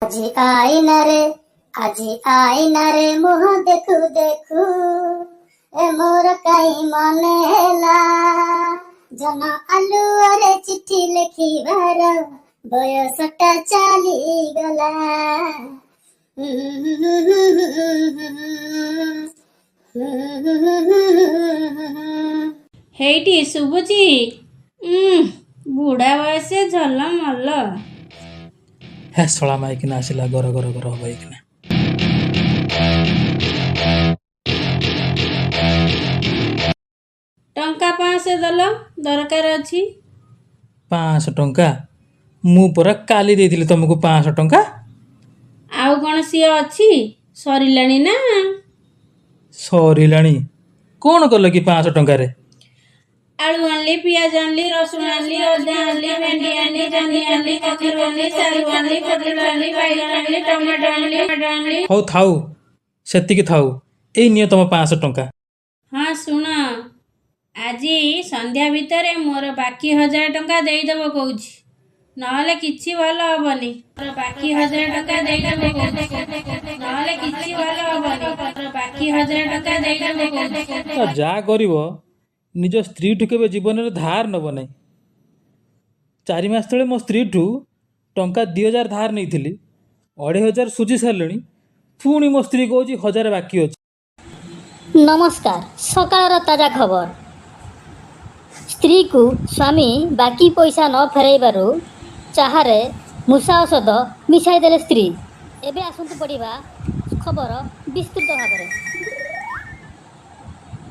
আজি আইনারে আজি আইনারে মুহ দেখু দেখু এ মোর কাই মনে হেলা জন আলুরে চিঠি লেখিবার বয়সটা চালি গলা ହେଇଟି ଶୁଭୁଛି? ବୁଢ଼ା ବୟସେ ଝଲ ମଲ। ହେ ଶଳା ମାଇକିନା ଆସିଲା ଗର ଗର ଗର ହବ ଏଇକିନା। ଟଙ୍କା 500 ଦେଲ, ଦରକାର ଅଛି। 500 ଟଙ୍କା? ମୁଁ ପରା କାଲି ଦେଇଥିଲି ତମକୁ 500 ଟଙ୍କା। ଆଉ କ'ଣ ସିଏ ଅଛି? ସରିଲାଣି ନା? ସରିଲାଣି? କ'ଣ କଲ କି 500 ଟଙ୍କାରେ? ଆଳୁ ଆଣିଲି, ପିଆଜ ଆଣିଲି, ରସୁଣ ଆଣିଲି, ଅଦା ଆଣିଲି, ଭେଣ୍ଡି ଆଣିଲି, ଜହ୍ନି ଆଣିଲି, କଖାରୁ ଆଣିଲି, ସାରୁ ଆଣିଲି, ପୋଟଳ ଆଣିଲି, ବାଇଗଣ ଆଣିଲି, ଟମାଟୋ ଆଣିଲି। ହଉ ଥାଉ, ସେତିକି ଥାଉ। ଏଇ ନିଅ ତମ 500 ଟଙ୍କା। ହଁ ଶୁଣ, ଆଜି ସନ୍ଧ୍ୟା ଭିତରେ ମୋର ବାକି 1000 ଟଙ୍କା ଦେଇଦେବ କହୁଛି, ନହେଲେ କିଛି ଭଲ ହବନି। ବାକି 1000 ଟଙ୍କା ଦେଇଦେବ କହୁଛି, ନହେଲେ କିଛି ଭଲ ହବନି। ବାକି 1000 ଟଙ୍କା ଦେଇଦେବ କହୁଛି। ଯାହା କରିବ ନିଜ ସ୍ତ୍ରୀଠୁ କେବେ ଜୀବନରେ ଧାର ନେବ ନାହିଁ। 4 ମାସ ତଳେ ମୋ ସ୍ତ୍ରୀଠୁ ଟଙ୍କା 2000 ଧାର ନେଇଥିଲି, 2500 ସୁଝି ସାରିଲିଣି। ପୁଣି ମୋ ସ୍ତ୍ରୀ କହୁଛି 1000 ବାକି ଅଛି। ନମସ୍କାର। ସକାଳର ତାଜା ଖବର। ସ୍ତ୍ରୀକୁ ସ୍ୱାମୀ ବାକି ପଇସା ନ ଫେରାଇବାରୁ ଚାହାରେ ମୂଷା ଔଷଧ ମିଶାଇ ଦେଲେ ସ୍ତ୍ରୀ। ଏବେ ଆସନ୍ତୁ ପଡ଼ିବା ଖବର ବିସ୍ତୃତ ଭାବରେ।